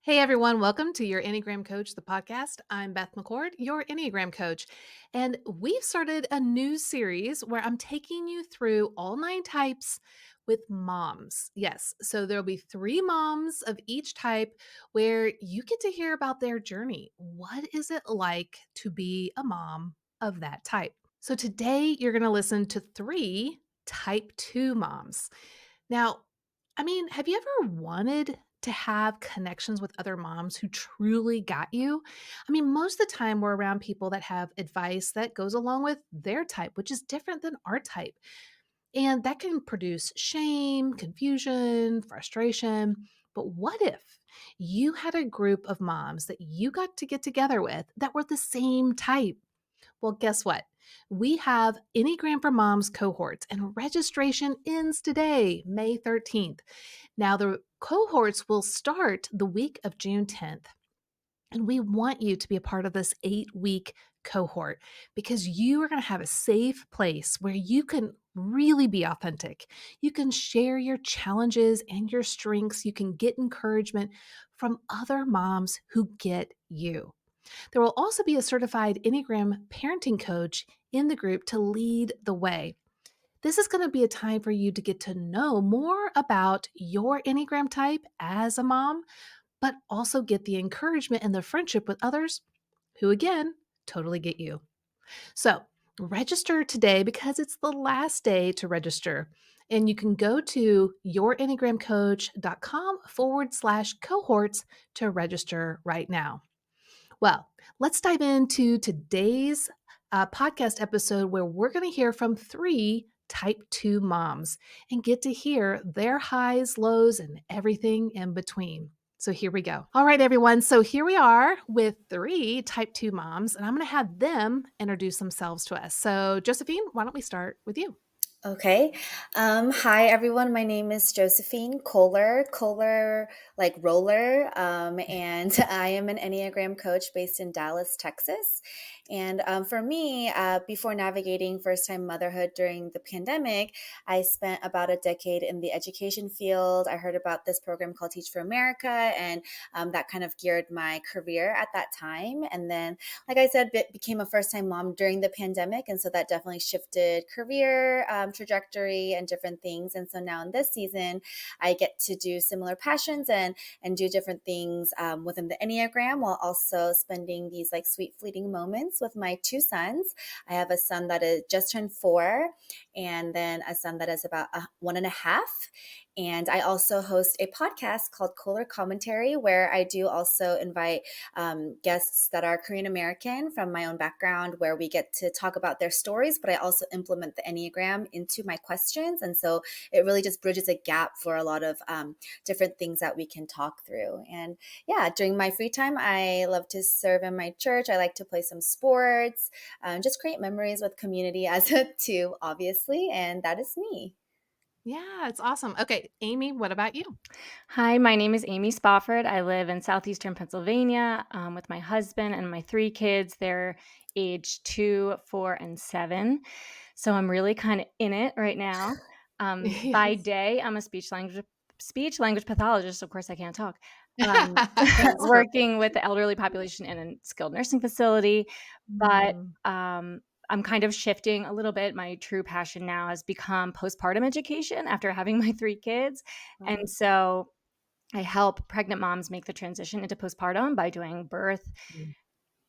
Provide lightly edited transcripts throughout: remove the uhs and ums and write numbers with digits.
Hey everyone, welcome to your Enneagram Coach, the podcast. I'm Beth McCord, your Enneagram Coach. And we've started a new series where I'm taking you through all 9 types with moms. Yes, so there'll be 3 moms of each type where you get to hear about their journey. What is it like to be a mom of that type? So today you're going to listen to 3 type 2 moms. Now, have you ever wanted to have connections with other moms who truly got you? Most of the time we're around people that have advice that goes along with their type, which is different than our type. And that can produce shame, confusion, frustration. But what if you had a group of moms that you got to get together with that were the same type? Well, guess what? We have Enneagram for Moms cohorts, and registration ends today, May 13th. Now, the cohorts will start the week of June 10th. And we want you to be a part of this 8-week cohort because you are going to have a safe place where you can really be authentic. You can share your challenges and your strengths. You can get encouragement from other moms who get you. There will also be a certified Enneagram parenting coach in the group to lead the way. This is going to be a time for you to get to know more about your Enneagram type as a mom, but also get the encouragement and the friendship with others who, again, totally get you. So, register today because it's the last day to register. And you can go to yourenneagramcoach.com/cohorts to register right now. Well, let's dive into today's podcast episode where we're going to hear from 3 type 2 moms and get to hear their highs, lows, and everything in between. So here we go. All right, everyone. So here we are with 3 type 2 moms, and I'm going to have them introduce themselves to us. So, Josephine, why don't we start with you? Okay. Hi, everyone. My name is Josephine Kohler, like roller. And I am an Enneagram coach based in Dallas, Texas. And for me, before navigating first time motherhood during the pandemic, I spent about a decade in the education field. I heard about this program called Teach for America, and that kind of geared my career at that time. And then, like I said, became a first time mom during the pandemic. And so that definitely shifted career trajectory and different things. And so now in this season, I get to do similar passions and do different things within the Enneagram while also spending these like sweet fleeting moments with my 2 sons. I have a son that is just turned 4 and then a son that is about 1.5. And I also host a podcast called Kohler Commentary, where I do also invite guests that are Korean American from my own background, where we get to talk about their stories, but I also implement the Enneagram into my questions. And so it really just bridges a gap for a lot of different things that we can talk through. And yeah, during my free time, I love to serve in my church. I like to play some sports, just create memories with community as a two, obviously. And that is me. Yeah, it's awesome. Okay, Amy, what about you? Hi, my name is Amy Spofford. I live in southeastern Pennsylvania with my husband and my 3 kids. They're age 2, 4, and 7. So I'm really kind of in it right now. By Yes. day, I'm a speech language pathologist. Of course, I can't talk. Um, That's perfect. working with the elderly population in a skilled nursing facility, but Mm. I'm kind of shifting a little bit. My true passion now has become postpartum education after having my 3 kids. And Right. so I help pregnant moms make the transition into postpartum by doing birth Mm.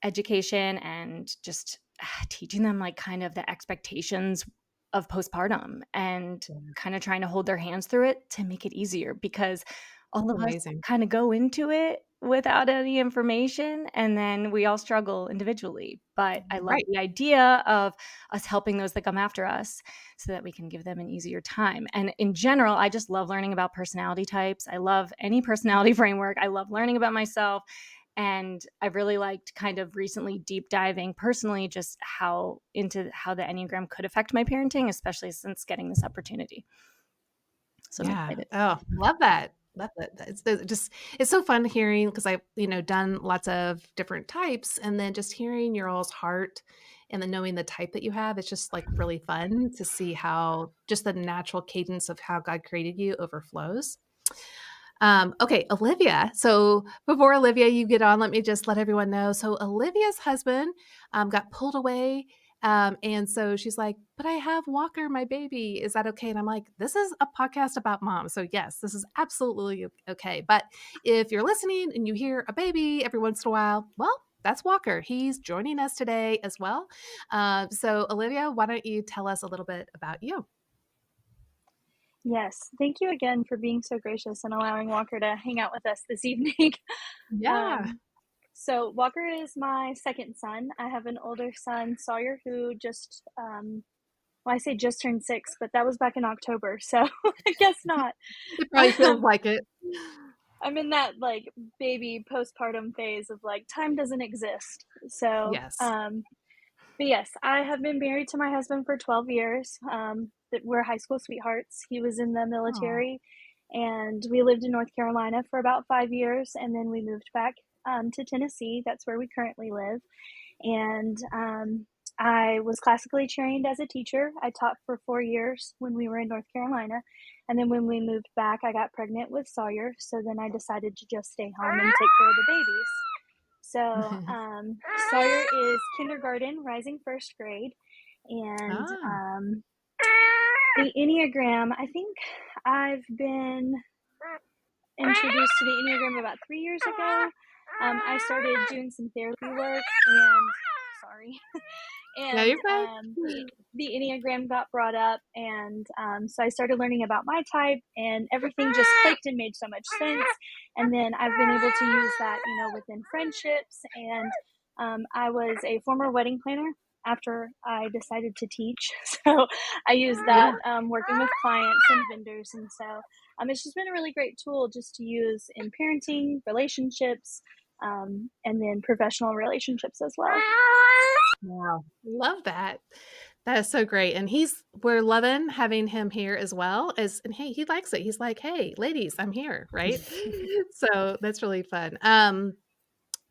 education and just teaching them like kind of the expectations of postpartum and Yeah, kind of trying to hold their hands through it to make it easier because all that's of us amazing. kind of go into it without any information and then we all struggle individually. But I love Right. the idea of us helping those that come after us so that we can give them an easier time. And in general, I just love learning about personality types. I love any personality framework. I love learning about myself. And I've really liked kind of recently deep diving personally just how the Enneagram could affect my parenting, especially since getting this opportunity. So I'm Yeah. excited. Oh, love that. Love that. It's just it's so fun hearing because I've, done lots of different types and then just hearing your all's heart and then knowing the type that you have, it's just like really fun to see how just the natural cadence of how God created you overflows. Okay, Olivia. So before Olivia, you get on, let me just let everyone know. So Olivia's husband got pulled away. And so she's like, but I have Walker, my baby. Is that okay? And I'm like, this is a podcast about moms. So yes, this is absolutely okay. But if you're listening and you hear a baby every once in a while, well, that's Walker. He's joining us today as well. So Olivia, why don't you tell us a little bit about you? Yes, thank you again for being so gracious and allowing Walker to hang out with us this evening. Yeah. um, so Walker is my second son. I have an older son, Sawyer, who just well, I say just turned 6, but that was back in October, so I guess not. It probably feels like it. I'm in that like baby postpartum phase of like time doesn't exist. So Yes. but yes, I have been married to my husband for 12 years. That we're high school sweethearts. He was in the Oh. military, and we lived in North Carolina for about 5 years, and then we moved back to Tennessee. That's where we currently live. And I was classically trained as a teacher. I taught for 4 years when we were in North Carolina. And then when we moved back, I got pregnant with Sawyer. So then I decided to just stay home and take care of the babies. So Sawyer is kindergarten, rising first grade. And Ah. the Enneagram, I think I've been introduced to the Enneagram about 3 years ago. I started doing some therapy work and sorry, Yeah, and you're fine. the Enneagram got brought up, and so I started learning about my type, and everything just clicked and made so much sense. And then I've been able to use that, within friendships. And I was a former wedding planner after I decided to teach, so I use that Yeah. working with clients and vendors, and so it's just been a really great tool just to use in parenting, relationships, and then professional relationships as well. Wow. Love that. That is so great. And we're loving having him here as well as, and hey, he likes it. He's like, hey, ladies, I'm here. Right. So that's really fun.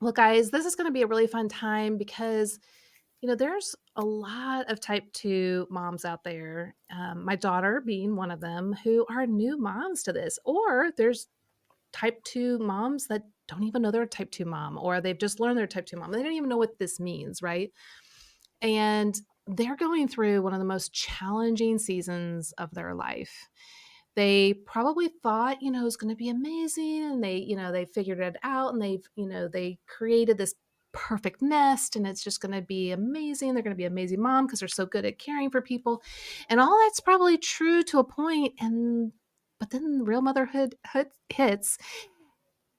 Well, guys, this is going to be a really fun time because, there's a lot of type 2 moms out there, my daughter being one of them, who are new moms to this, or there's type 2 moms that don't even know they're a type 2 mom, or they've just learned they're a type 2 mom. They don't even know what this means, right? And they're going through one of the most challenging seasons of their life. They probably thought, it was going to be amazing, and they figured it out, and they created this perfect nest, and it's just going to be amazing. They're going to be an amazing mom because they're so good at caring for people. And all that's probably true to a point, and but then real motherhood hits,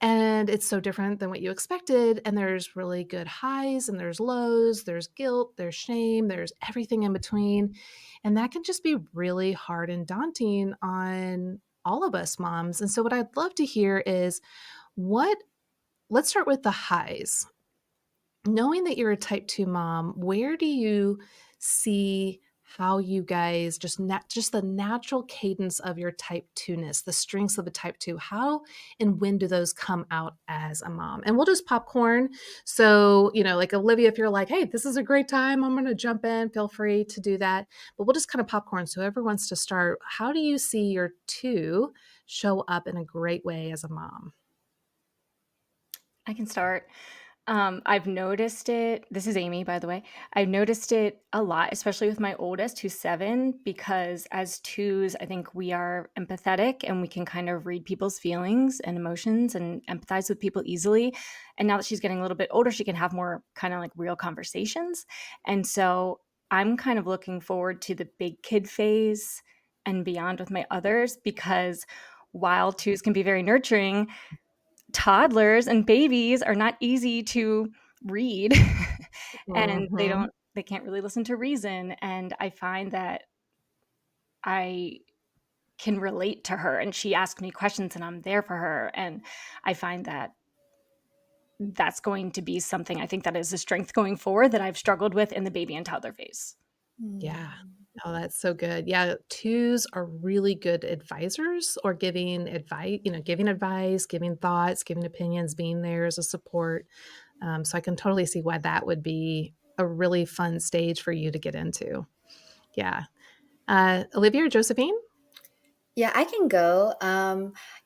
and it's so different than what you expected. And there's really good highs and there's lows, there's guilt, there's shame, there's everything in between. And that can just be really hard and daunting on all of us moms. And so, what I'd love to hear is what, let's start with the highs. Knowing that you're a type 2 mom, where do you see how you guys just the natural cadence of your type 2ness, the strengths of a type 2, how and when do those come out as a mom? And we'll just popcorn. So, like Olivia, if you're like, hey, this is a great time, I'm going to jump in, feel free to do that. But we'll just kind of popcorn. So whoever wants to start, how do you see your 2 show up in a great way as a mom? I can start. I've noticed it. This is Amy, by the way. I've noticed it a lot, especially with my oldest, who's 7, because as twos, I think we are empathetic and we can kind of read people's feelings and emotions and empathize with people easily. And now that she's getting a little bit older, she can have more kind of like real conversations. And so I'm kind of looking forward to the big kid phase and beyond with my others, because while twos can be very nurturing, toddlers and babies are not easy to read and Mhm. they can't really listen to reason. And I find that I can relate to her and she asks me questions and I'm there for her. And I find that that's going to be something I think that is a strength going forward that I've struggled with in the baby and toddler phase. Yeah. Mm. Oh, that's so good. Yeah, 2s are really good advisors or giving advice, giving thoughts, giving opinions, being there as a support. So I can totally see why that would be a really fun stage for you to get into. Yeah. Olivia or Josephine? Yeah, I can go.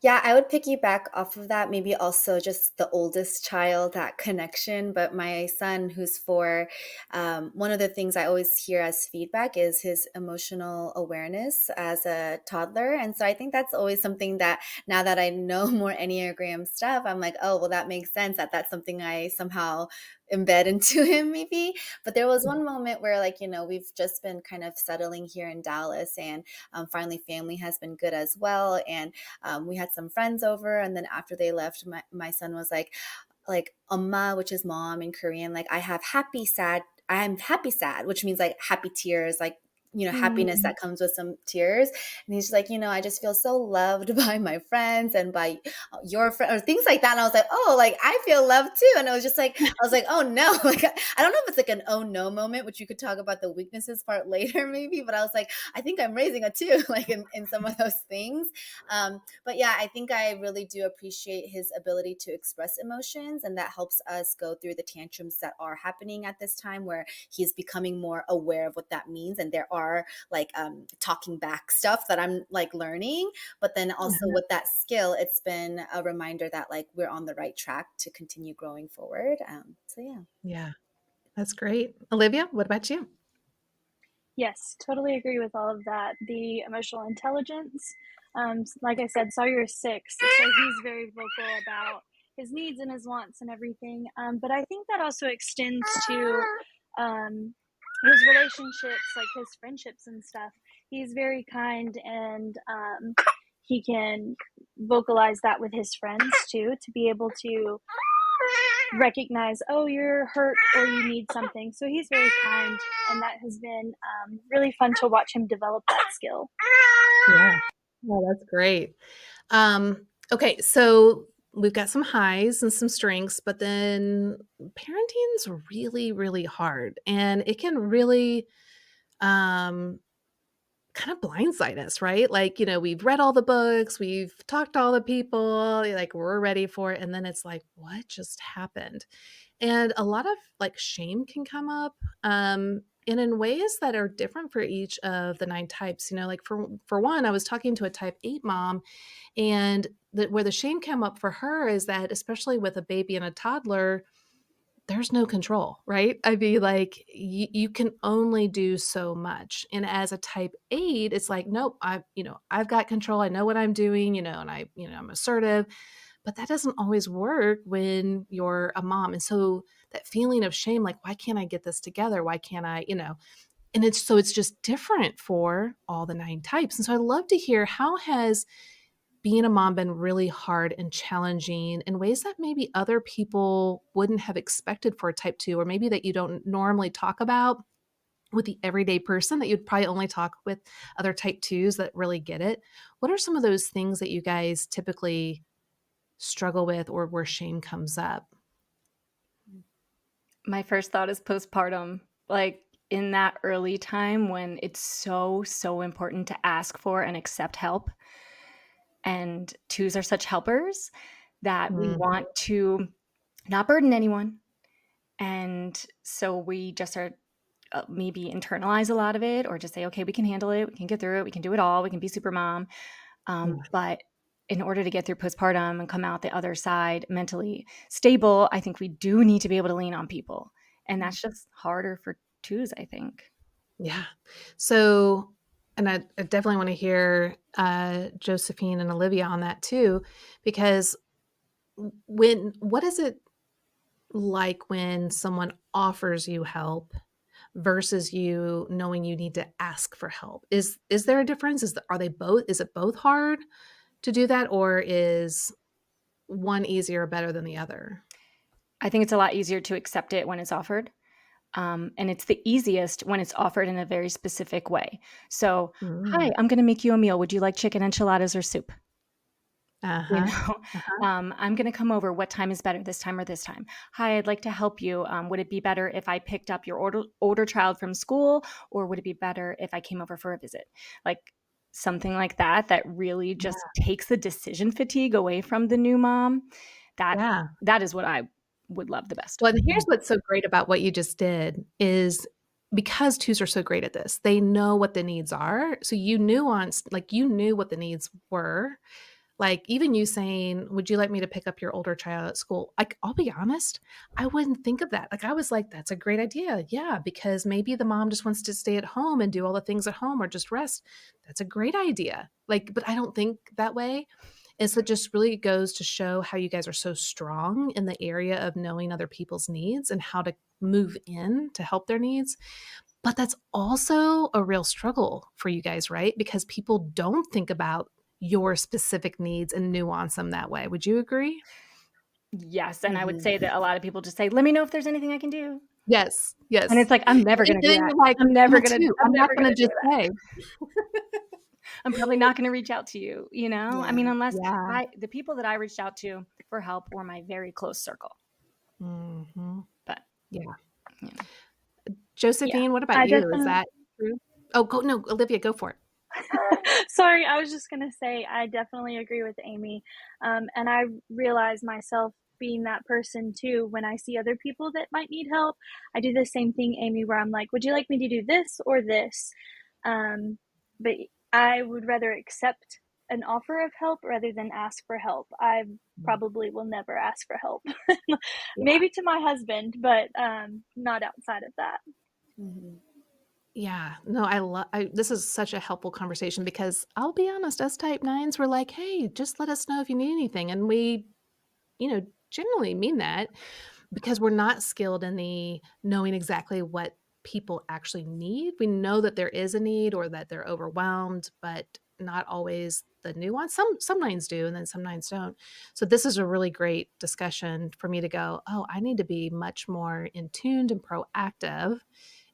Yeah, I would piggyback off of that. Maybe also just the oldest child, that connection. But my son, who's 4, one of the things I always hear as feedback is his emotional awareness as a toddler. And so I think that's always something that now that I know more Enneagram stuff, I'm like, oh, well, that makes sense that that's something I somehow embed into him, maybe. But there was one moment where, like, we've just been kind of settling here in Dallas, and finally, family has been good as well. And we had some friends over, and then after they left, my son was like Amma, which is mom in Korean. Like I have happy sad. I'm happy sad, which means like happy tears, like happiness Mm. that comes with some tears. And he's just like, I just feel so loved by my friends and by your friend or things like that. And I was like, oh, like I feel loved too. And I was like, oh no, like I don't know if it's like an oh no moment, which you could talk about the weaknesses part later, maybe. But I was like, I think I'm raising a 2, like in some of those things. But yeah, I think I really do appreciate his ability to express emotions, and that helps us go through the tantrums that are happening at this time where he's becoming more aware of what that means. And there are like talking back stuff that I'm like learning, but then also with that skill, it's been a reminder that like we're on the right track to continue growing forward. So yeah. Yeah, that's great. Olivia, what about you? Yes, totally agree with all of that. The emotional intelligence, like I said, Sawyer's 6, so he's very vocal about his needs and his wants and everything. But I think that also extends to his relationships, like his friendships and stuff. He's very kind, and he can vocalize that with his friends too, to be able to recognize, oh, you're hurt or you need something. So he's very kind, and that has been really fun to watch him develop that skill. Yeah. Oh, that's great. Okay, so we've got some highs and some strengths, but then parenting's really, really hard, and it can really um kind of blindside us, right? Like, we've read all the books, we've talked to all the people, like we're ready for it, and then it's like, what just happened? And a lot of like shame can come up, and in ways that are different for each of the 9 types. Like for one, I was talking to a type 8 mom, and where the shame came up for her is that, especially with a baby and a toddler, there's no control, right? I mean, like you can only do so much. And as a type 8, it's like, nope, I've got control. I know what I'm doing, and I'm assertive, but that doesn't always work when you're a mom. And so that feeling of shame, like, why can't I get this together? Why can't I, and it's just different for all the 9 types. And so I'd love to hear, how has being a mom been really hard and challenging in ways that maybe other people wouldn't have expected for a type 2, or maybe that you don't normally talk about with the everyday person, that you'd probably only talk with other type 2s that really get it? What are some of those things that you guys typically struggle with, or where shame comes up? My first thought is postpartum. Like in that early time when it's so, so important to ask for and accept help. And 2s are such helpers that we Mm, want to not burden anyone. And so we just are maybe internalize a lot of it, or just say, okay, we can handle it. We can get through it. We can do it all. We can be super mom. yeah, But in order to get through postpartum and come out the other side mentally stable, I think we do need to be able to lean on people. And that's just harder for 2s, I think. yeah. So, and I definitely want to hear Josephine and Olivia on that too, because what is it like when someone offers you help versus you knowing you need to ask for help? Is there a difference? Are they both? Is it both hard to do that, or is one easier or better than the other? I think it's a lot easier to accept it when it's offered. And it's the easiest when it's offered in a very specific way. So, hi, Mm. I'm going to make you a meal. Would you like chicken enchiladas or soup? You Uh-huh. know, Uh-huh. I'm going to come over. What time is better, this time or this time? Hi, I'd like to help you. Would it be better if I picked up your older child from school, or would it be better if I came over for a visit? Like something like that, that really just takes the decision fatigue away from the new mom. That Yeah. that is what I would love the best. Well, and here's what's so great about what you just did is because twos are so great at this, they know what the needs are. So you nuanced, like you knew what the needs were. Like even you saying, "Would you like me to pick up your older child at school?" Like, I'll be honest, I wouldn't think of that. Like I was like, "That's a great idea." Yeah, because maybe the mom just wants to stay at home and do all the things at home or just rest. That's a great idea. Like, but I don't think that way. And so it just really goes to show how you guys are so strong in the area of knowing other people's needs and how to move in to help their needs. But that's also a real struggle for you guys, right? Because people don't think about your specific needs and nuance them that way. Would you agree? Yes, and I would Mhm. say that a lot of people just say, "Let me know if there's anything I can do." Yes, And yes. it's like, I'm never And gonna do then that. you're like, I'm "I'm never a gonna 2. I'm I'm not never gonna gonna do just that. say." I'm probably not gonna reach out to you, you know? I mean, Yeah. unless Yeah. the people that I reached out to for help were my very close circle, Mhm. but, Yeah. you know. Yeah, Josephine, what about I you? Is definitely. that true? Oh, go no, Olivia, go for it. Sorry, I was just gonna say I definitely agree with Amy, and I realize myself being that person too. When I see other people that might need help, I do the same thing, Amy, where I'm like, "Would you like me to do this or this?" Um, but I would rather accept an offer of help rather than ask for help. I Mm, probably will never ask for help. yeah. Maybe to my husband, but not outside of that. Mhm. Yeah. No, I love this is such a helpful conversation because I'll be honest, us type 9s were like, "Hey, just let us know if you need anything." And we, generally mean that because we're not skilled in the knowing exactly what people actually need. We know that there is a need or that they're overwhelmed, but not always the nuance. Some nines do, and then some nines don't. So this is a really great discussion for me to go, oh, I need to be much more in tuned and proactive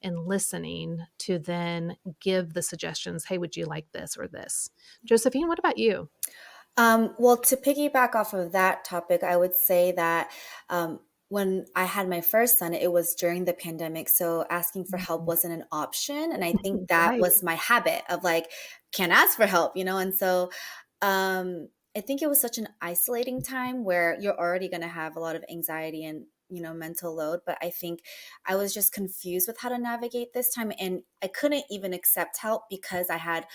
in listening to then give the suggestions. Hey, would you like this or this? Josephine, what about you? Well, to piggyback off of that topic, I would say that when I had my first son, it was during the pandemic. So asking for help Mhm. wasn't an option. And I think that Right. was my habit of like, can't ask for help, And so I think it was such an isolating time where you're already going to have a lot of anxiety and mental load, but I think I was just confused with how to navigate this time, and I couldn't even accept help because I had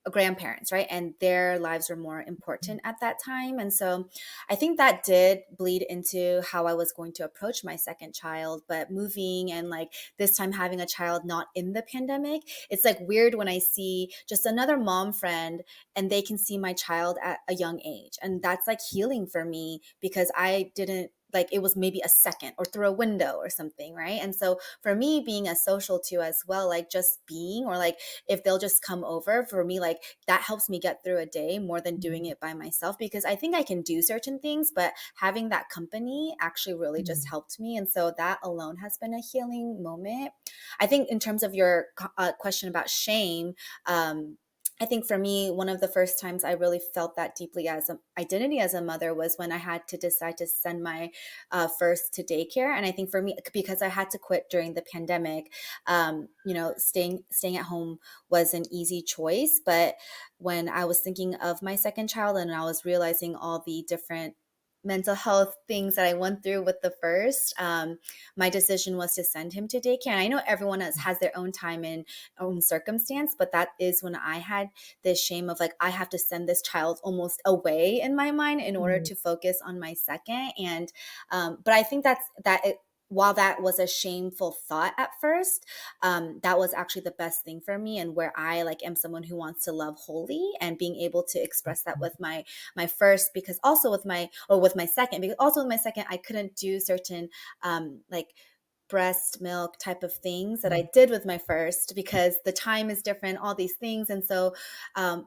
grandparents, right? And their lives were more important at that time. And so I think that did bleed into how I was going to approach my second child. But moving and like this time having a child not in the pandemic, it's like weird when I see just another mom friend and they can see my child at a young age. And that's like healing for me because I didn't like it was maybe a second or through a window or something, right? And so for me being a social too as well, like just being or like if they'll just come over for me, like that helps me get through a day more than doing it by myself because I think I can do certain things, but having that company actually really just Mhm. helped me. And so that alone has been a healing moment. I think in terms of your question about shame, I think for me, one of the first times I really felt that deeply as an identity as a mother was when I had to decide to send my first to daycare. And I think for me, because I had to quit during the pandemic, staying at home was an easy choice. But when I was thinking of my second child and I was realizing all the different mental health things that I went through with the first, my decision was to send him to daycare. And I know everyone else has their own time and own circumstance, but that is when I had this shame of like, I have to send this child almost away in my mind in order Mhm. to focus on my second. And, but I think while that was a shameful thought at first, that was actually the best thing for me, and where I like am someone who wants to love wholly and being able to express that with my first, because also with my second, because also with my second I couldn't do certain like breast milk type of things that I did with my first because the time is different, all these things. And so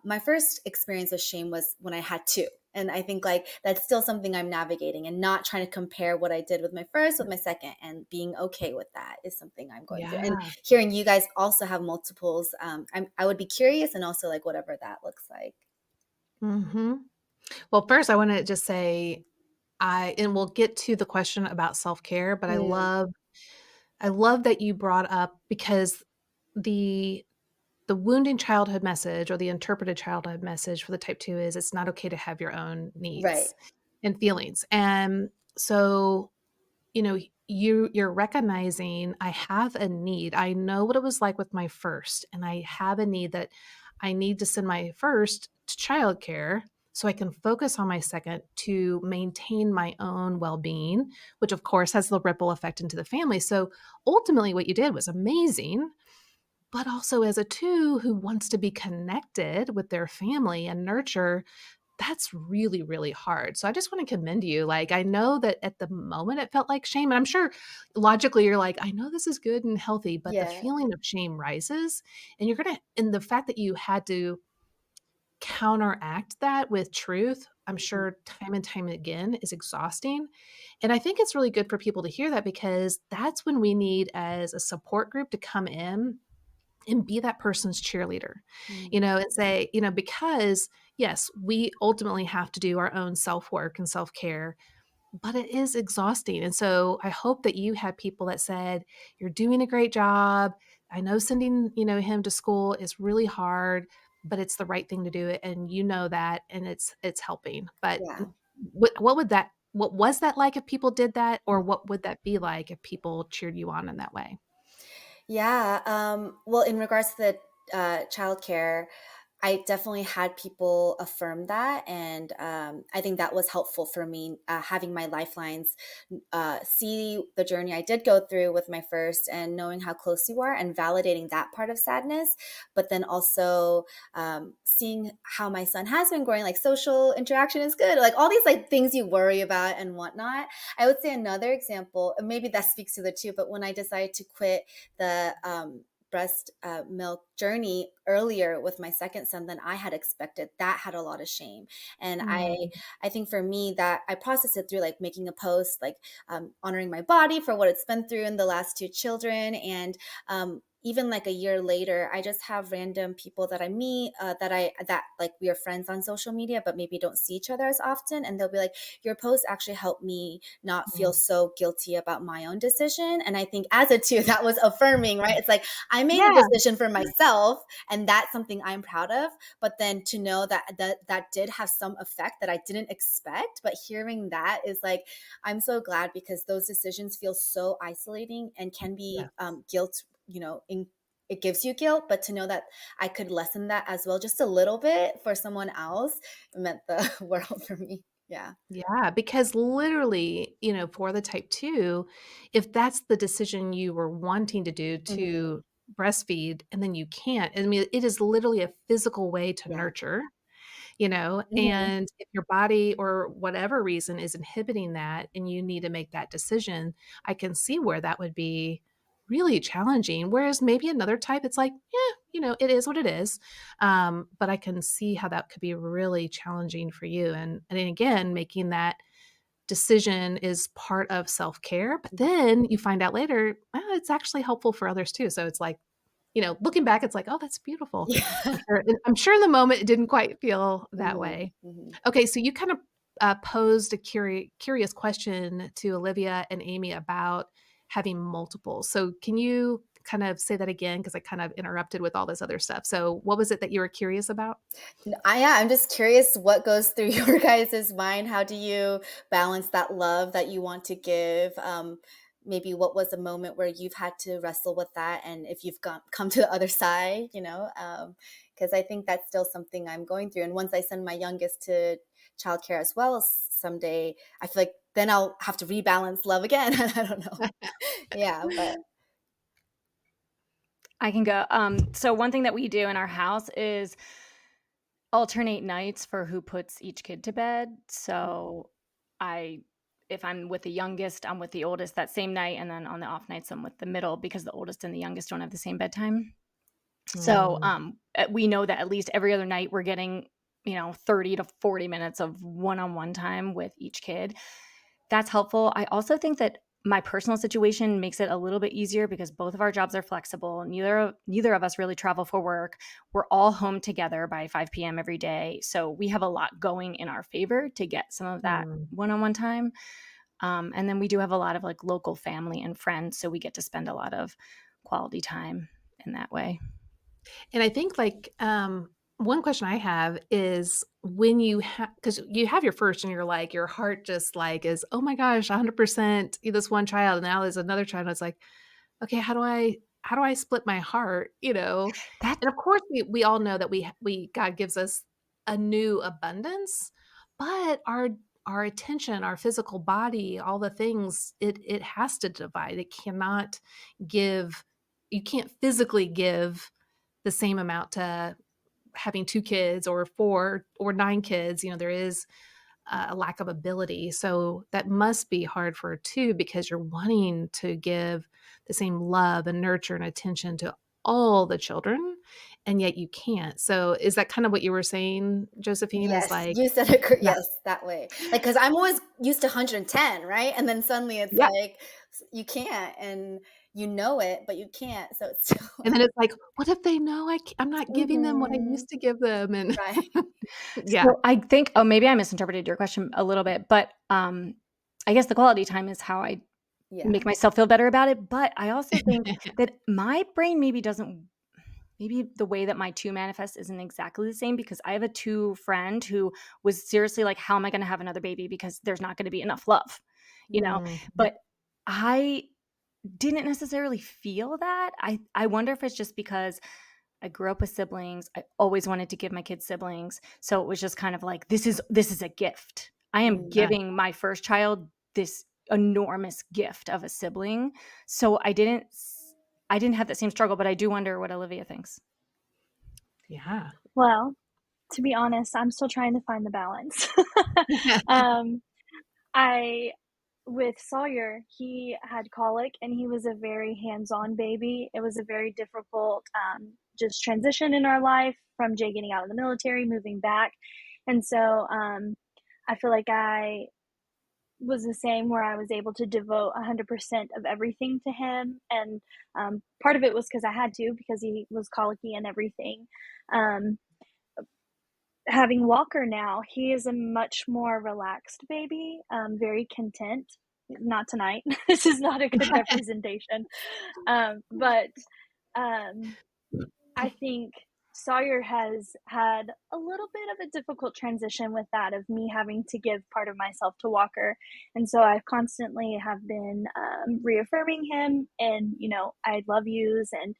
my first experience with shame was when I had two. And I think like that's still something I'm navigating, and not trying to compare what I did with my first with my second, and being okay with that is something I'm going through. And Yeah. hearing you guys also have multiples, I would be curious, and also like whatever that looks like. Mhm. Well, first, I wanna just say and we'll get to the question about self-care, but Mm, I love that you brought up because the the wounding childhood message or the interpreted childhood message for the type 2 is it's not okay to have your own right. needs and feelings, and so you know, you're recognizing, I have a need. I know what it was like with my first, and I have a need that I need to send my first to childcare so I can focus on my second to maintain my own well-being, which of course has the ripple effect into the family. So ultimately what you did was amazing, but also as a two who wants to be connected with their family and nurture, that's really, really hard. So I just want to commend you. Like, I know that at the moment it felt like shame. And I'm sure logically you're like, I know this is good and healthy, but the Yeah. feeling of shame rises. And you're going to, and the fact that you had to counteract that with truth, I'm Mhm. sure time and time again is exhausting. And I think it's really good for people to hear that because that's when we need, as a support group, to come in and be that person's cheerleader, Mm. and say, because yes, we ultimately have to do our own self work and self care, but it is exhausting. And so I hope that you had people that said, you're doing a great job. I know sending, him to school is really hard, but it's the right thing to do it. And you know that, and it's helping. But Yeah. what was that like if people did that? Or what would that be like if people cheered you on in that way? Yeah. Well, in regards to the childcare, I definitely had people affirm that, and I think that was helpful for me, having my lifelines see the journey I did go through with my first, and knowing how close you are, and validating that part of sadness. But then also seeing how my son has been growing, like social interaction is good, like all these like things you worry about and whatnot. I would say another example, and maybe that speaks to the two, but when I decided to quit the breast milk journey earlier with my second son than I had expected, that had a lot of shame. And Mm, I think for me that I processed it through like making a post, like honoring my body for what it's been through in the last two children. And even like a year later, I just have random people that I meet, that like we are friends on social media, but maybe don't see each other as often. And they'll be like, your post actually helped me not feel mm. so guilty about my own decision. And I think as a two, that was affirming, right? It's like, I made a Yeah. decision for myself, and that's something I'm proud of. But then to know that did have some effect that I didn't expect, but hearing that is like, I'm so glad, because those decisions feel so isolating and can be Yes. guilt, it gives you guilt. But to know that I could lessen that as well, just a little bit for someone else, meant the world for me. Yeah. Yeah, because literally, for the type 2, if that's the decision you were wanting to do Mhm. to breastfeed and then you can't, I mean, it is literally a physical way to Yeah. nurture, Mhm. and if your body or whatever reason is inhibiting that and you need to make that decision, I can see where that would be really challenging. Whereas maybe another type, it's like, yeah, it is what it is. But I can see how that could be really challenging for you. And then again, making that decision is part of self care. But then you find out later, well, it's actually helpful for others too. So it's like, looking back, it's like, "Oh, that's beautiful." Yeah. I'm sure in the moment it didn't quite feel that Mhm. way. Mhm. Okay, so you kind of, posed a curious question to Olivia and Amy about having multiple. So can you kind of say that again? Because I kind of interrupted with all this other stuff. So what was it that you were curious about? Yeah, I'm just curious what goes through your guys' mind. How do you balance that love that you want to give? Maybe what was a moment where you've had to wrestle with that, and if you've come to the other side, because I think that's still something I'm going through. And once I send my youngest to childcare as well someday, I feel like then I'll have to rebalance love again. I don't know. Yeah, but I can go. So one thing that we do in our house is alternate nights for who puts each kid to bed. So I if I'm with the youngest, I'm with the oldest that same night, and then on the off nights I'm with the middle because the oldest and the youngest don't have the same bedtime. So, Mm. we know that at least every other night we're getting, 30 to 40 minutes of one-on-one time with each kid. That's helpful. I also think that my personal situation makes it a little bit easier because both of our jobs are flexible. Neither of us really travel for work. We're all home together by 5 p.m. every day. So we have a lot going in our favor to get some of that Mm. one-on-one time. And then we do have a lot of like local family and friends. So we get to spend a lot of quality time in that way. And I think, like, One question I have is when you have, because you have your first and you're like, your heart just like is, "Oh my gosh, 100% this one child," and now there's another child, and it's like, "Okay, how do I split my heart?" You know? That And of course, we all know that we God gives us a new abundance, but our attention, our physical body, all the things, it has to divide. It cannot give you can't physically give the same amount to having 2 kids or 4 or 9 kids. There is a lack of ability. So that must be hard for 2 because you're wanting to give the same love and nurture and attention to all the children, and yet you can't. So is that kind of what you were saying, Josephine, is Yes, like you said it cor yeah, yes, that way. Like, because 'cause I'm always used to 110, right? And then suddenly it's yeah, like, you can't, and you know it, but you can't, so it's still and then it's like, "What if they know I'm not giving them what I Mhm. used to give them?" And Right. yeah. So I think, oh, maybe I misinterpreted your question a little bit, but I guess the quality time is how I Yeah. make myself feel better about it. But I also think that my brain maybe doesn't, maybe the way that my two manifests isn't exactly the same, because I have a two friend who was seriously like, how am I going to have another baby? Because there's not going to be enough love, you know? Mhm. But I didn't necessarily feel that. I wonder if it's just because I grew up with siblings. I always wanted to give my kids siblings. So it was just kind of like, this is a gift. I am Mm. giving my first child this enormous gift of a sibling. So I didn't have that same struggle, but I do wonder what Olivia thinks. Yeah. Well, to be honest, I'm still trying to find the balance. um, I with Sawyer, he had colic and he was a very hands-on baby. It was a very difficult just transition in our life from Jay getting out of the military, moving back. And so I feel like I was the same where I was able to devote 100% of everything to him. And part of it was because I had to, because he was colicky and everything. Um, Having Walker now, he is a much more relaxed baby, very content. Not tonight. This is not a good representation. But um, I think Sawyer has had a little bit of a difficult transition with that, of me having to give part of myself to Walker. And so I constantly have been reaffirming him and, I love yous and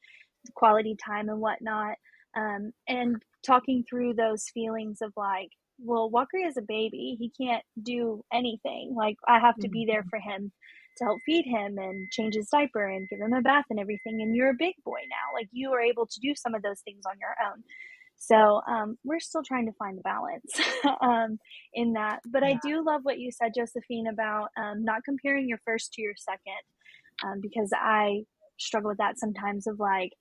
quality time and whatnot. And talking through those feelings of like, well, Walker is a baby. He can't do anything. Like, I have to be there Mhm. for him to help feed him and change his diaper and give him a bath and everything. And you're a big boy now. Like, you are able to do some of those things on your own. So we're still trying to find the balance in that. But I Yeah. do love what you said, Josephine, about not comparing your first to your second, because I struggle with that sometimes of like,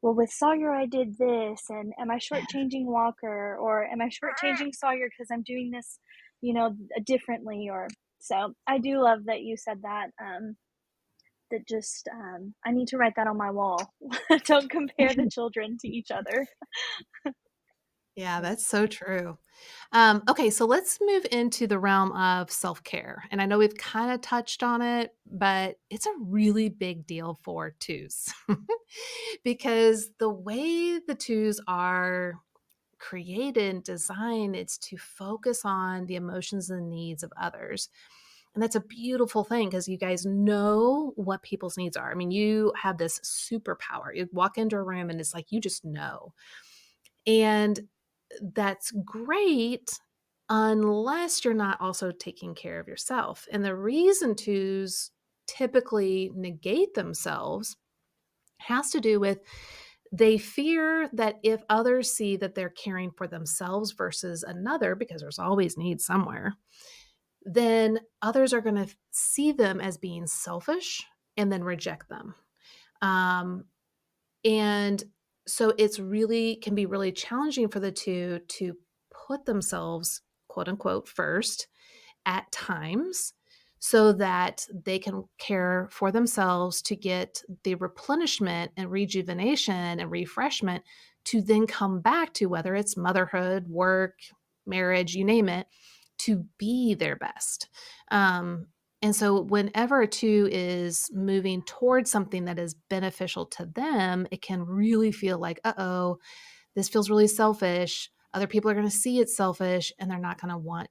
well, with Sawyer, I did this, and am I shortchanging Walker, or am I shortchanging Sawyer because I'm doing this, differently? Or so I do love that you said that. That just I need to write that on my wall. Don't compare the children to each other. Yeah, that's so true. Okay, so let's move into the realm of self care. And I know we've kind of touched on it, but it's a really big deal for twos because the way the twos are created and designed, it's to focus on the emotions and needs of others. And that's a beautiful thing because you guys know what people's needs are. I mean, you have this superpower. You walk into a room and it's like you just know. And that's great unless you're not also taking care of yourself. And the reason twos typically negate themselves has to do with they fear that if others see that they're caring for themselves versus another, because there's always need somewhere, then others are going to see them as being selfish and then reject them. Um, and so it's really can be really challenging for the two to put themselves, quote unquote, first at times so that they can care for themselves to get the replenishment and rejuvenation and refreshment to then come back to whether it's motherhood, work, marriage, you name it, to be their best. And so, whenever a two is moving towards something that is beneficial to them, it can really feel like, uh oh, this feels really selfish. Other people are going to see it's selfish and they're not going to want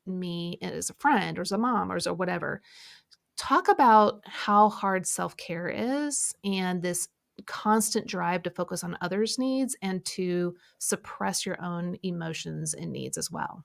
me as a friend or as a mom or as a whatever. Talk about how hard self-care is and this constant drive to focus on others' needs and to suppress your own emotions and needs as well.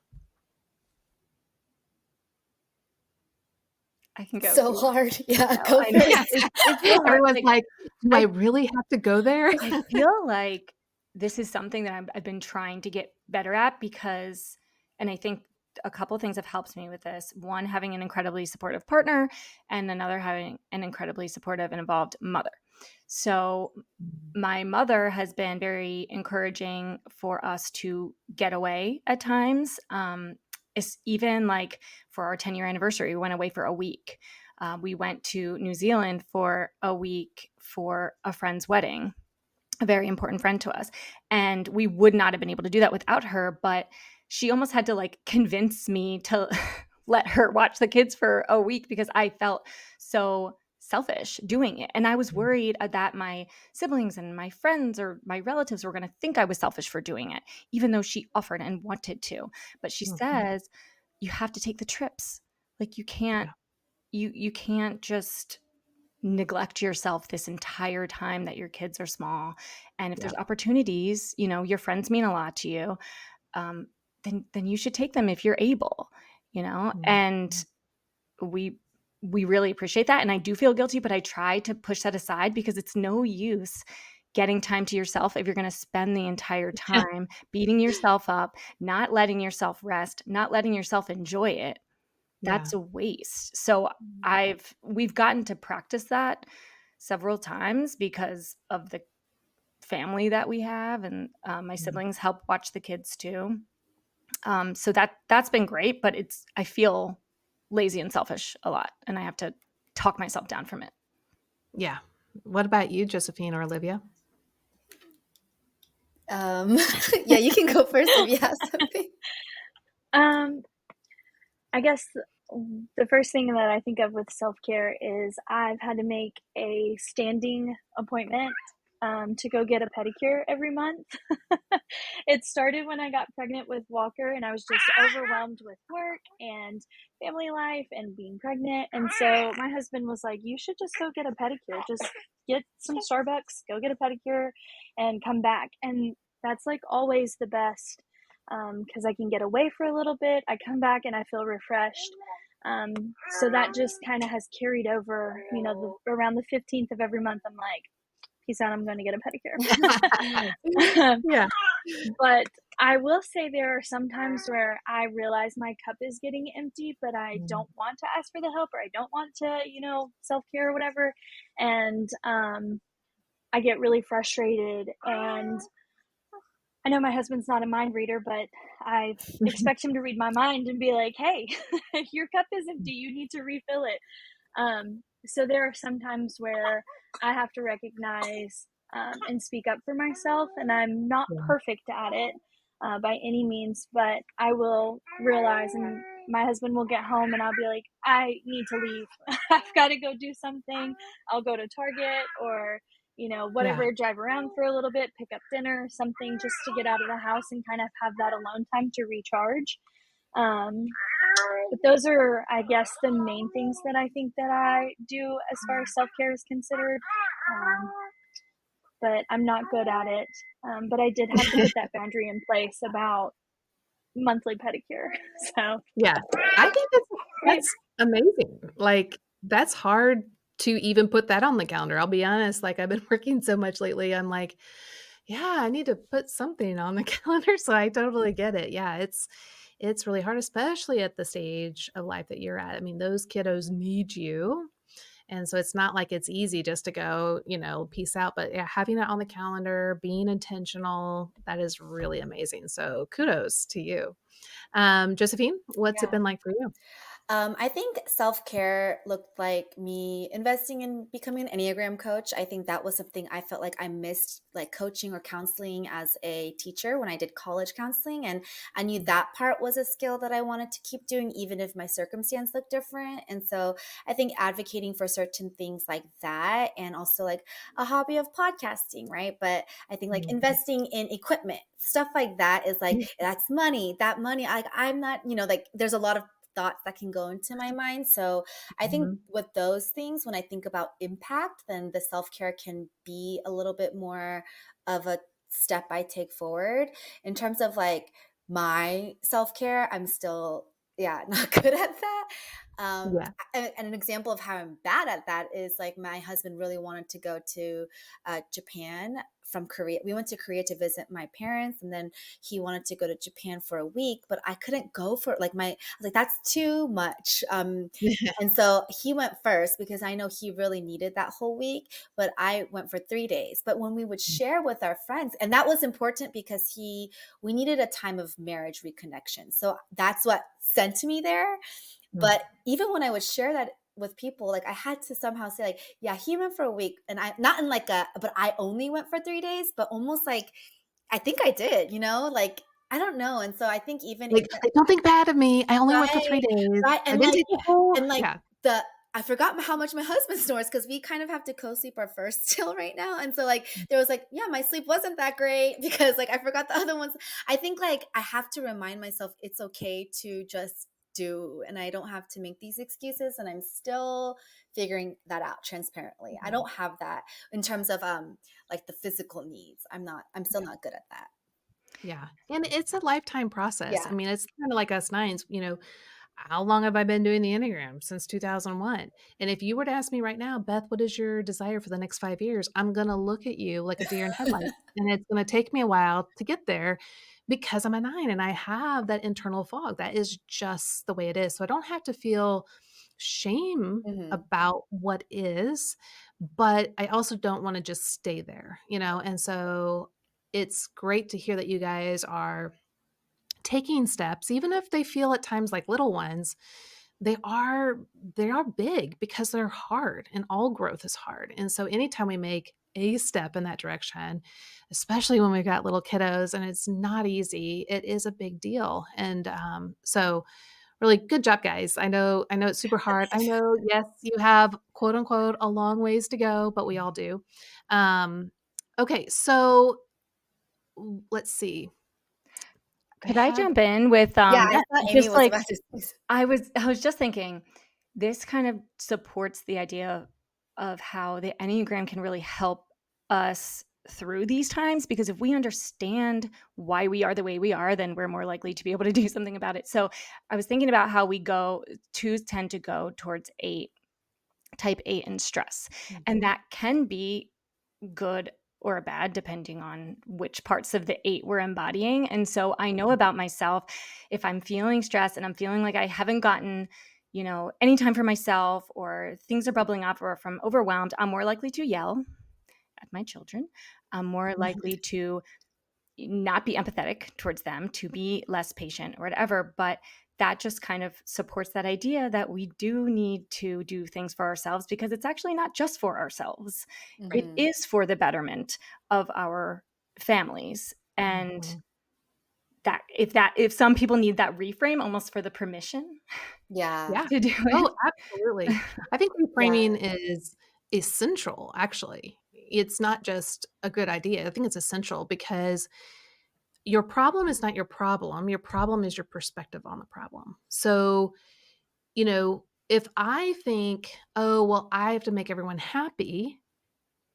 I can go if So you want. hard. Yeah, No, go I know first. it's so hard. Everyone's Like, like, "Do I I really have to go there?" I feel like this is something that I've been trying to get better at because, and I think a couple things have helped me with this. One, having an incredibly supportive partner, and another, having an incredibly supportive and involved mother. So, my mother has been very encouraging for us to get away at times. It's even like for our 10-year anniversary, we went away for a week. We went to New Zealand for a week for a friend's wedding, a very important friend to us. And we would not have been able to do that without her, but she almost had to like convince me to let her watch the kids for a week because I felt so selfish doing it. And I was worried that my siblings and my friends or my relatives were going to think I was selfish for doing it, even though she offered and wanted to. But she Mhm. says, you have to take the trips. Like you can't, Yeah, you can't just neglect yourself this entire time that your kids are small. And if yeah. there's opportunities, your friends mean a lot to you, um, then you should take them if you're able, Mhm. and we we really appreciate that. And I do feel guilty, but I try to push that aside because it's no use getting time to yourself if you're going to spend the entire time beating yourself up, not letting yourself rest, not letting yourself enjoy it. Yeah. That's a waste. So we've gotten to practice that several times because of the family that we have, and my Mhm. siblings help watch the kids too. So that's been great, but I feel lazy and selfish a lot, and I have to talk myself down from it. Yeah. What about you, Josephine or Olivia? Um, yeah, you can go first if you have something. Um, I guess the first thing that I think of with self care is I've had to make a standing appointment to go get a pedicure every month. It started when I got pregnant with Walker, and I was just overwhelmed with work and family life and being pregnant. And so my husband was like, "You should just go get a pedicure. Just get some Starbucks, go get a pedicure, and come back." And that's like always the best because I can get away for a little bit. I come back and I feel refreshed. Um, so that just kind of has carried over, around the 15th of every month, I'm like, peace out, I'm going to get a pedicure. Yeah. But I will say there are some times where I realize my cup is getting empty, but I Mm. don't want to ask for the help or I don't want to, self care or whatever. And I get really frustrated. And I know my husband's not a mind reader, but I expect him to read my mind and be like, hey, your cup is empty. You need to refill it. So there are some times where I have to recognize and speak up for myself, and I'm not Yeah. perfect at it by any means, but I will realize, and my husband will get home, and I'll be like, I need to leave. I've got to go do something. I'll go to Target or Yeah. whatever, drive around for a little bit, pick up dinner, something just to get out of the house and kind of have that alone time to recharge. Um, but those are, I guess, the main things that I think that I do as far as self care is considered. But I'm not good at it. But I did have to put that boundary in place about monthly pedicure. So, Yeah. I think right. that's amazing. Like, that's hard to even put that on the calendar. I'll be honest, like, I've been working so much lately, I'm like, "Yeah, I need to put something on the calendar," so I totally get it. Yeah, it's really hard, especially at the stage of life that you're at. I mean, those kiddos need you, and so it's not like it's easy just to go, peace out, but, yeah, having it on the calendar, being intentional, that is really amazing, so kudos to you. Josephine, what's it Yeah. been like for you? I think self care looked like me investing in becoming an Enneagram coach. I think that was something I felt like I missed, like coaching or counseling as a teacher when I did college counseling. And I knew that part was a skill that I wanted to keep doing, even if my circumstance looked different. And so I think advocating for certain things like that, and also like a hobby of podcasting, right? But I think like Mhm. investing in equipment, stuff like that is like, that's money, that money. I'm not, like there's a lot of thoughts that can go into my mind. So I think Mhm. with those things, when I think about impact, then the self care can be a little bit more of a step I take forward. In terms of like my self care, I'm still, yeah, not good at that. Yeah. And an example of how I'm bad at that is like my husband really wanted to go to Japan from Korea. We went to Korea to visit my parents, and then he wanted to go to Japan for a week, but I couldn't go for like I was like, that's too much. And so he went first because I know he really needed that whole week, but I went for 3 days. But when we would share with our friends, and that was important because we needed a time of marriage reconnection. So that's what sent me there. Mm. But even when I would share that with people, like I had to somehow say like, yeah, he went for a week, and I not in like but I only went for 3 days, but almost like I think I did, like I don't know. And so I think even in Like, "Don't think bad of me. I only went for 3 right, days. right, I didn't take the whole." and like Yeah. the I forgot how much my husband snores because we kind of have to co-sleep our first still right now. And so like there was like, yeah, my sleep wasn't that great because like I forgot the other ones. I think like I have to remind myself it's okay to just do, and I don't have to make these excuses, and I'm still figuring that out transparently. I Yeah. don't have that in terms of like the physical needs. I'm still not good at that. Yeah, and it's a lifetime process. I Yeah. mean, it's kinda like us 9s, how long have I been doing the Enneagram? Since 2001. And if you were to ask me right now, "Beth, what is your desire for the next 5 years?" I'm gonna look at you like a deer in headlights, and it's gonna take me a while to get there because I'm a 9 and I have that internal fog. That is just the way it is. So I don't have to feel shame Hmm. about what is, but I also don't wanna just stay there, And so it's great to hear that you guys are taking steps, even if they feel at times like little ones, they are they are big because they're hard and all growth is hard. And so anytime we make a step in that direction, especially when we've got little kiddos and it's not easy, it is a big deal. And so really good job, guys. I know it's super hard. I know, yes, you have quote unquote a long ways to go, but we all do. Um, okay, so let's see. I Could I have jump in with, Yeah, I thought Amy just was like about to say. I was just thinking, this kind of supports the idea of how the Enneagram can really help us through these times, because if we understand why we are the way we are, then we're more likely to be able to do something about it. So I was thinking about how we go, twos tend to go towards eight, type eight and stress. And that can be good or bad depending on which parts of the eight we're embodying. And so I know about myself, if I'm feeling stressed and I'm feeling like I haven't gotten, any time for myself, or things are bubbling up, or if I'm overwhelmed, I'm more likely to yell at my children. I'm more likely to not be empathetic towards them, to be less patient or whatever. But that just kind of supports that idea that we do need to do things for ourselves, because it's actually not just for ourselves. It Hmm. is for the betterment of our families. And Mhm. if some people need that reframe almost for the permission Yeah. Yeah. to do Oh, it. absolutely. I think Yeah. reframing is essential, actually. It's not just a good idea. I think it's essential because your problem is not your problem. Your problem is your perspective on the problem. So, if I think, "Oh, well, I have to make everyone happy,"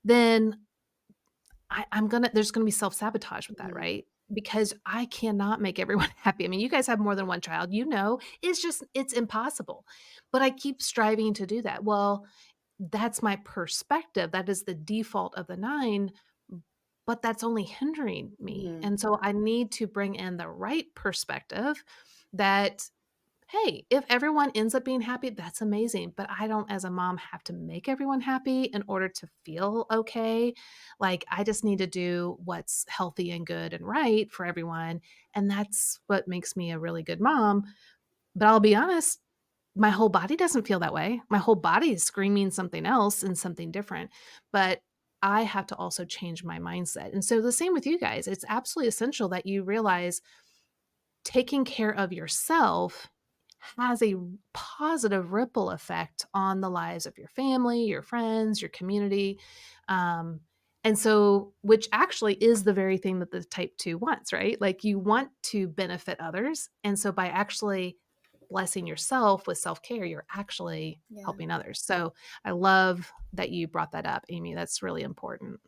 then I'm gonna there's gonna be self-sabotage with that, Mhm. right? Because I cannot make everyone happy. I mean, you guys have more than 1 child, it's impossible. But I keep striving to do that. Well, that's my perspective, that is the default of the 9, but that's only hindering me. Mhm. And so I need to bring in the right perspective that hey, if everyone ends up being happy, that's amazing, but I don't, as a mom, have to make everyone happy in order to feel okay. Like, I just need to do what's healthy and good and right for everyone, and that's what makes me a really good mom. But I'll be honest, my whole body doesn't feel that way. My whole body is screaming something else and something different, but I have to also change my mindset. And so the same with you guys. It's absolutely essential that you realize taking care of yourself has a positive ripple effect on the lives of your family, your friends, your community. Um, and so, which actually is the very thing that the type 2 wants, right? Like you want to benefit others. And so, by actually blessing yourself with self care, you're actually Yeah. helping others. So, I love that you brought that up, Amy. That's really important.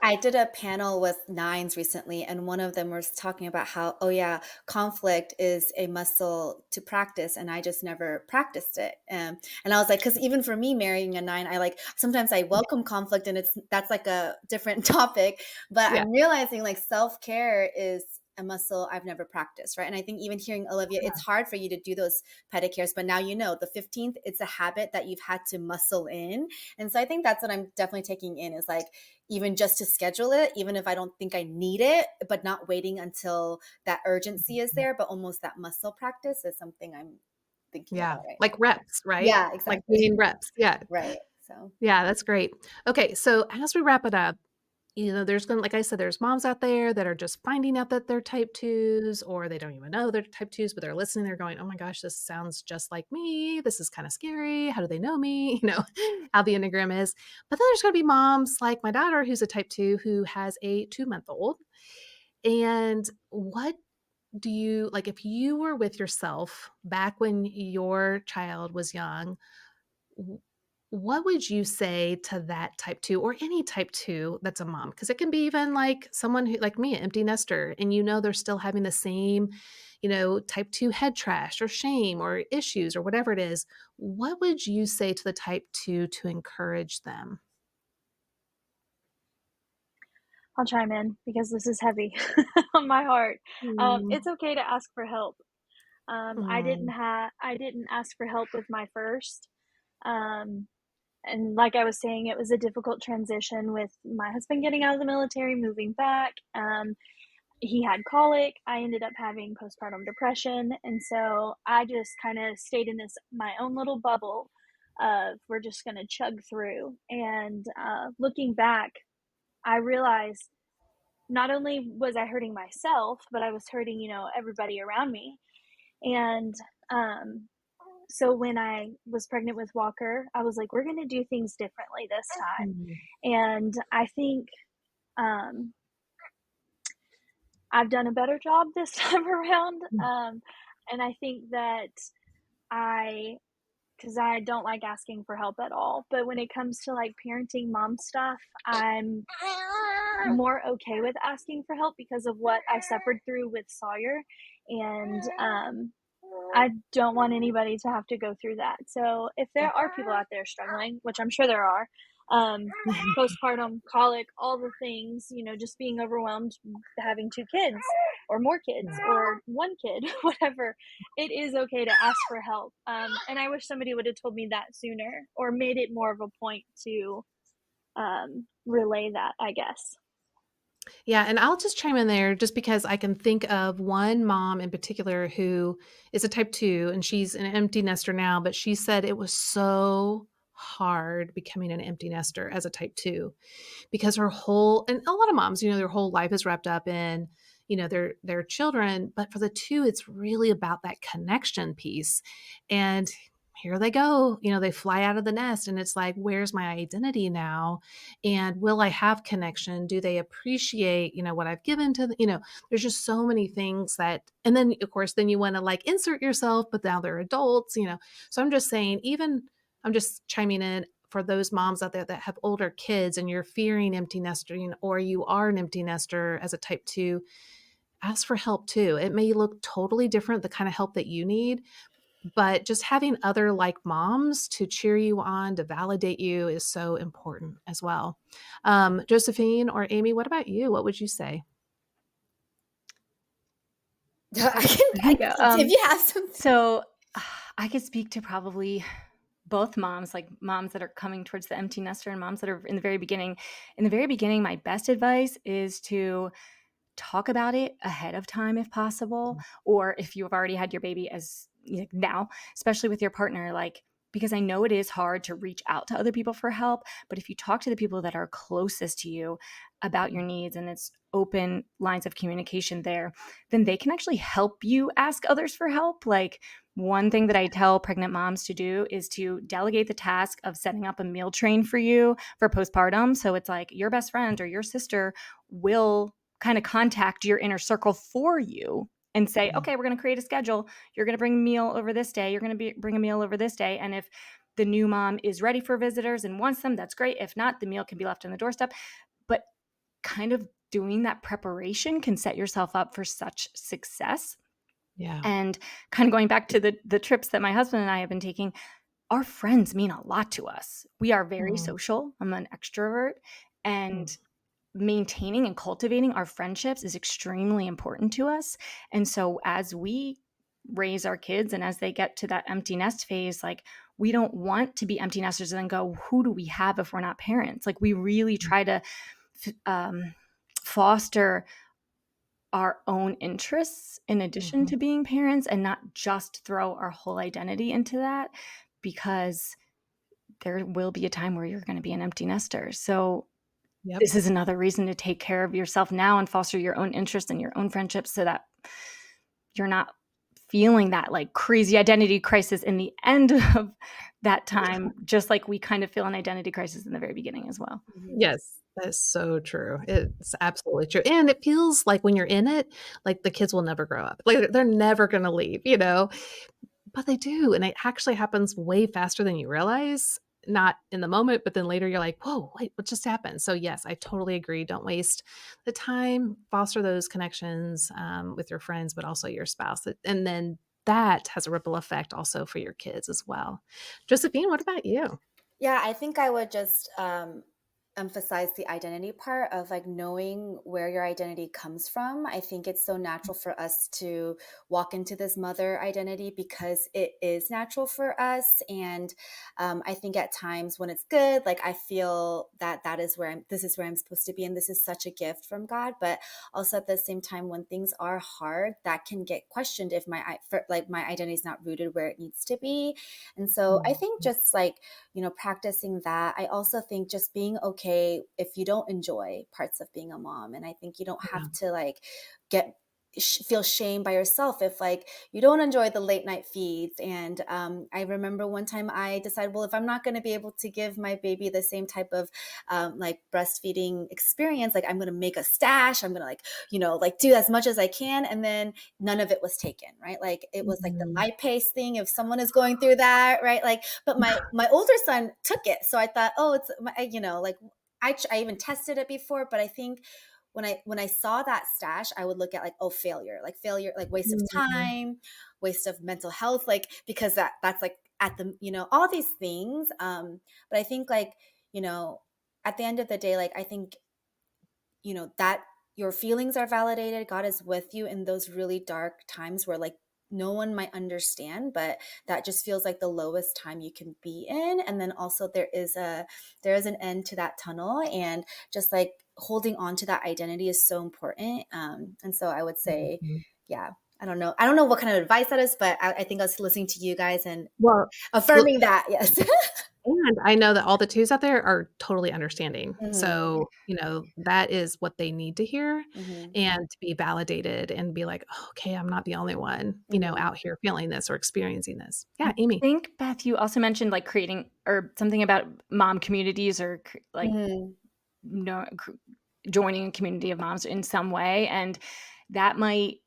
I did a panel with nines recently, and one of them was talking about how, oh, yeah, conflict is a muscle to practice, and I just never practiced it. And I was like, because even for me, marrying a nine, sometimes I welcome conflict, and that's like a different topic, but Yeah. I'm realizing like self care is a muscle I've never practiced, right? And I think even hearing Olivia, it's hard for you to do those pedicures, but now the 15th, it's a habit that you've had to muscle in. And so I think that's what I'm definitely taking in is like, even just to schedule it, even if I don't think I need it, but not waiting until that urgency is there, but almost that muscle practice is something I'm thinking Yeah. about right Like now. reps, right? Yeah, Like exactly. doing reps. Yeah. Right. So, Yeah, that's great. Okay, so as we wrap it up, there's gonna like I said, there's moms out there that are just finding out that they're type 2s, or they don't even know they're type 2s, but they're listening, they're going, "Oh my gosh, this sounds just like me. This is kinda scary. How do they know me?" How the Enneagram is. But then there's gonna be moms like my daughter who's a type 2 who has a 2-month-old. And what do you like, if you were with yourself back when your child was young, W what would you say to that type 2 or any type 2 that's a mom? Because it can be even like someone who like me, an empty nester, and they're still having the same, type 2 head trash or shame or issues or whatever it is. What would you say to the type 2 to encourage them? I'll chime in because this is heavy on my heart. Mm, It's okay to ask for help. mm, I didn't ask for help with my first. Um, and like I was saying, it was a difficult transition with my husband getting out of the military, moving back. He had colic. I ended up having postpartum depression, and so I just kind of stayed in this my own little bubble of we're just going to chug through. And looking back, I realized not only was I hurting myself, but I was hurting, everybody around me. And um, so when I was pregnant with Walker, I was like, we're going to do things differently this time. mm, And I think um, I've done a better job this time around. mm, And I think that I, because I don't like asking for help at all. But when it comes to like parenting mom stuff, I'm more okay with asking for help because of what I suffered through with Sawyer. And I don't want anybody to have to go through that. So if there are people out there struggling, which I'm sure there are, um, postpartum, colic, all the things, just being overwhelmed, having two kids or more kids mm. or one kid, whatever, it is okay to ask for help. And I wish somebody would have told me that sooner or made it more of a point to relay that, I guess. Yeah, and I'll just chime in there just because I can think of one mom in particular who is a type 2 and she's an empty nester now, but she said it was so hard becoming an empty nester as a type 2 because her whole and a lot of moms, their whole life is wrapped up in, their children, but for the 2 it's really about that connection piece. And here they go, they fly out of the nest and it's like, where's my identity now? And will I have connection? Do they appreciate, what I've given to there's just so many things that, and then of course, then you want to like insert yourself, but now they're adults. So I'm just saying, even I'm just chiming in for those moms out there that have older kids and you're fearing empty nesting or you are an empty nester as a type 2, ask for help too. It may look totally different, the kind of help that you need, but just having other like moms to cheer you on, to validate you is so important as well. Josephine or Amy, what about you? What would you say? I can go. if you have something. So I could speak to probably both moms, like moms that are coming towards the empty nester and moms that are in the very beginning. In the very beginning, my best advice is to talk about it ahead of time if possible, or if you've already had your baby, as now, especially with your partner, like, because I know it is hard to reach out to other people for help, but if you talk to the people that are closest to you about your needs and it's open lines of communication there, then they can actually help you ask others for help. Like, one thing that I tell pregnant moms to do is to delegate the task of setting up a meal train for you for postpartum. So it's like your best friend or your sister will kind of contact your inner circle for you and say, Mhm. okay, we're going to create a schedule. You're going to bring a meal over this day. You're going to bring a meal over this day. And if the new mom is ready for visitors and wants them, that's great. If not, the meal can be left on the doorstep. But kind of doing that preparation can set yourself up for such success. Yeah. And kind of going back to the trips that my husband and I have been taking, our friends mean a lot to us. We are very Mm, social. I'm an extrovert, and mm, maintaining and cultivating our friendships is extremely important to us. And so as we raise our kids and as they get to that empty nest phase, like, we don't want to be empty nesters and then go, who do we have if we're not parents? Like, we really mm, try to um, foster our own interests in addition mhm. to being parents and not just throw our whole identity into that, because there will be a time where you're going to be an empty nester. So Yep. this is another reason to take care of yourself now and foster your own interest and your own friendships so that you're not feeling that like crazy identity crisis in the end of that time, just like we kind of feel an identity crisis in the very beginning as well. Mhm. Yes, that is so true. It's absolutely true, and it feels like when you're in it, like the kids will never grow up. Like, they're never gonna leave, you know? But they do, and it actually happens way faster than you realize, not in the moment, but then later you're like, "Whoa, wait, what just happened?" So, yes, I totally agree. Don't waste the time. Foster those connections, with your friends, but also your spouse, and then that has a ripple effect also for your kids as well. Josephine, what about you? Yeah, I think I would just emphasize the identity part of like knowing where your identity comes from. I think it's so natural for us to walk into this mother identity because it is natural for us. And I think at times when it's good, like I feel that this is where I'm supposed to be. And this is such a gift from God. But also at the same time, when things are hard, that can get questioned if my identity is not rooted where it needs to be. And so I Mm, think just like, practicing that. I also think just being okay if you don't enjoy parts of being a mom. And I think you don't yeah. have to like get feel shame by yourself if like you don't enjoy the late night feeds. And I remember one time I decided, well, if I'm not going to be able to give my baby the same type of like breastfeeding experience, like I'm going to make a stash, I'm going to like like do as much as I can. And then none of it was taken, right? Like it was like the Mhm. lipase thing, if someone is going through that, right? Like, but my older son took it, so I thought, oh, it's like I even tested it before, but I think when I saw that stash, I would look at like, oh, failure, like waste of Mhm. time, waste of mental health, like because that's like at the all these things. But I think like at the end of the day, like I think that your feelings are validated. God is with you in those really dark times where like no one might understand, but that just feels like the lowest time you can be in. And then also there is an end to that tunnel, and just like holding on to that identity is so important. And so I would say, Mhm. yeah, I don't know what kind of advice that is, but I think I was listening to you guys and Well, l affirming that. Yes. and I know that all the twos out there are totally understanding. Hmm. So, that is what they need to hear Hmm. and to be validated and be like, "Oh, okay, I'm not the only one, Hmm. out here feeling this or experiencing this." Yeah, I Amy. think, Beth, you also mentioned like creating or something about mom communities or like Hmm. no, joining a community of moms in some way. And that might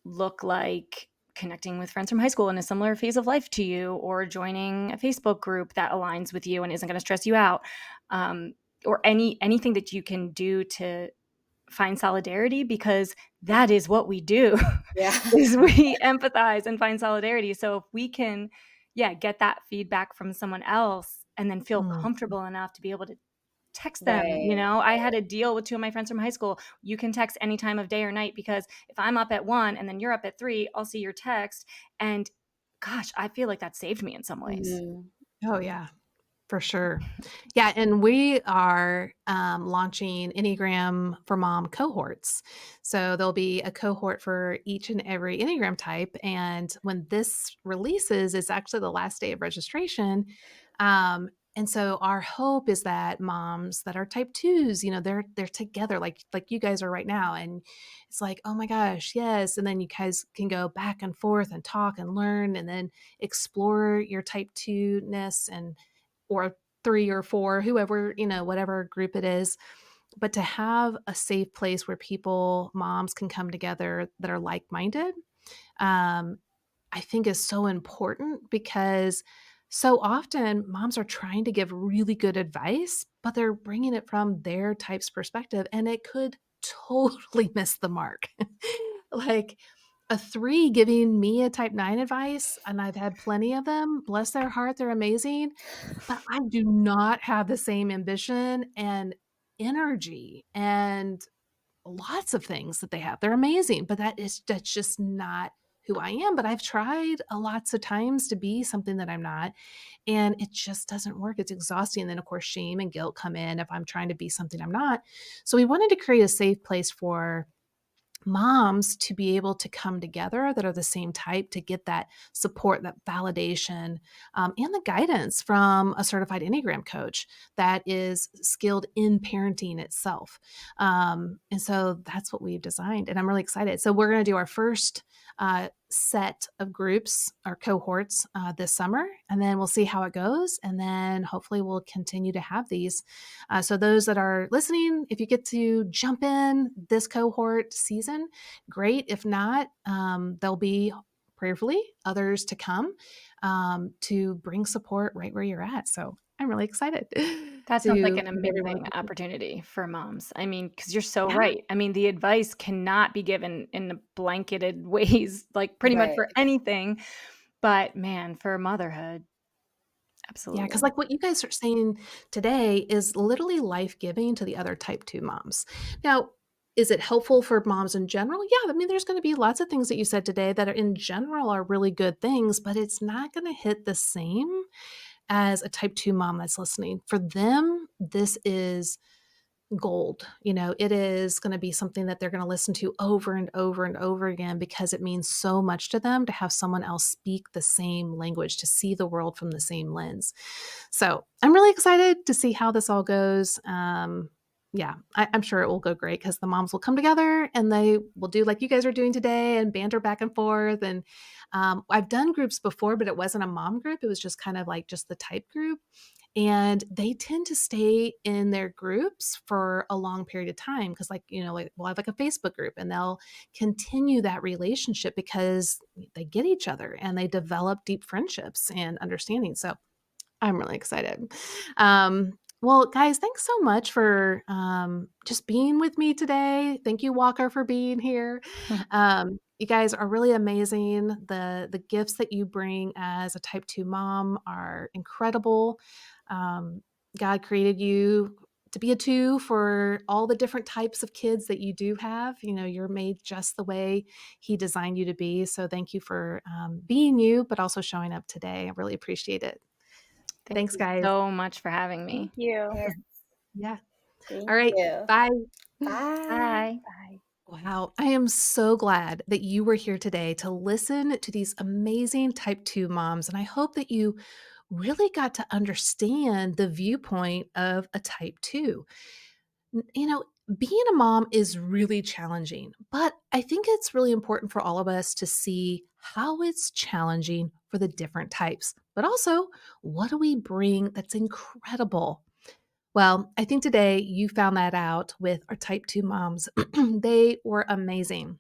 look like connecting with friends from high school in a similar phase of life to you, or joining a Facebook group that aligns with you and isn't going to stress you out. Or anything that you can do to find solidarity, because that is what we do. Yeah. Is we empathize and find solidarity. So if we can, yeah, get that feedback from someone else and then feel Mm, comfortable enough to be able to text them. Right. I had a deal with two of my friends from high school. You can text any time of day or night, because if I'm up at 1 and then you're up at 3, I'll see your text. And gosh, I feel like that saved me in some ways. Mhm. oh, yeah. For sure. Yeah, and we are, launching Enneagram for Mom cohorts. So there'll be a cohort for each and every Enneagram type, and when this releases, it's actually the last day of registration, and so our hope is that moms that are type 2s, they're together like you guys are right now, and it's like, "Oh my gosh, yes," and then you guys can go back and forth and talk and learn and then explore your type 2-ness and or 3 or 4, whoever, whatever group it is. But to have a safe place where moms can come together that are like-minded, um, I think is so important because so often moms are trying to give really good advice, but they're bringing it from their type's perspective, and it could totally miss the mark. Like a 3 giving me a type 9 advice, and I've had plenty of them, bless their heart, they're amazing, but I do not have the same ambition and energy and lots of things that they have. They're amazing, but that's just not who I am, but I've tried a lots of times to be something that I'm not, and it just doesn't work. It's exhausting, and then, of course, shame and guilt come in if I'm trying to be something I'm not. So we wanted to create a safe place for moms to be able to come together that are the same type to get that support, that validation, and the guidance from a certified Enneagram coach that is skilled in parenting itself. And so that's what we've designed. And I'm really excited. So we're going to do our first set of groups or cohorts this summer, and then we'll see how it goes. And then hopefully we'll continue to have these. So those that are listening, if you get to jump in this cohort season, great. If not, there'll be prayerfully others to come to bring support right where you're at. So I'm really excited That sounds like to an give everyone amazing opportunity for moms. I mean, because 'cause you're so yeah, right. I mean, the advice cannot be given in the blanketed ways, like, pretty much Right. for anything, but man, for motherhood, yeah, because absolutely. like what you guys are saying today is literally life giving to the other type 2 moms. Now, is it helpful for moms in general? Yeah, I mean, there's going to be lots of things that you said today that are in general are really good things, but it's not going to hit the same as a type 2 mom that's listening. For them, this is gold. It is going to be something that they're going to listen to over and over and over again because it means so much to them to have someone else speak the same language, to see the world from the same lens. So I'm really excited to see how this all goes. Yeah, I'm sure it will go great because the moms will come together and they will do like you guys are doing today and banter back and forth. And I've done groups before, but it wasn't a mom group. It was just kind of like just the type group. And they tend to stay in their groups for a long period of time because, like we'll have like a Facebook group and they'll continue that relationship because they get each other and they develop deep friendships and understanding. So I'm really excited. Well, guys, thanks so much for just being with me today. Thank you, Walker, for being here. You guys are really amazing. The gifts that you bring as a type 2 mom are incredible. Um, God created you to be a 2 for all the different types of kids that you do have. You're made just the way He designed you to be. So thank you for being you, but also showing up today. I really appreciate it. Thank Thanks, you guys. so much for having Thank me. you. Yes. Yeah. All Thank right. you. Bye. Bye. Bye. Bye. Wow. I am so glad that you were here today to listen to these amazing type 2 moms. And I hope that you really got to understand the viewpoint of a type 2. Being a mom is really challenging, but I think it's really important for all of us to see how it's challenging for the different types, but also what do we bring that's incredible. Well, I think today you found that out with our type 2 moms. They were amazing.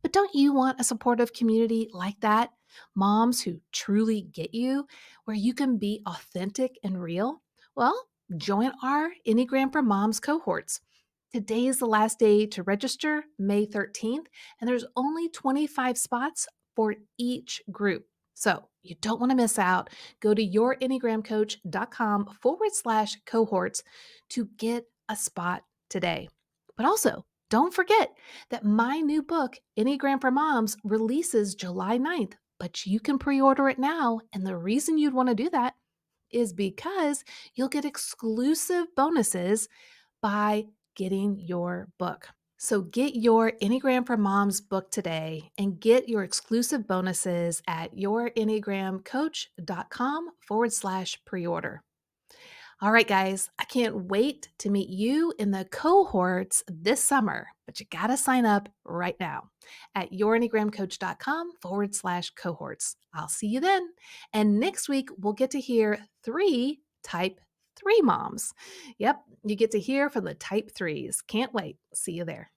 But don't you want a supportive community like that? Moms who truly get you, where you can be authentic and real? Well, join our Enneagram for Moms cohorts. Today is the last day to register, May 13th, and there's only 25 spots for each group. So you don't want to miss out. Go to yourenneagramcoach.com/cohorts to get a spot today. But also, don't forget that my new book, Enneagram for Moms, releases July 9th, but you can pre order it now. And the reason you'd want to do that is because you'll get exclusive bonuses by getting your book. So get your Enneagram for Moms book today and get your exclusive bonuses at yourenneagramcoach.com/pre-order. All right, guys, I can't wait to meet you in the cohorts this summer, but you got to sign up right now at yourenneagramcoach.com/cohorts. I'll see you then. And next week, we'll get to hear 3 type 3 moms. Yep, you get to hear from the type 3s. Can't wait. See you there.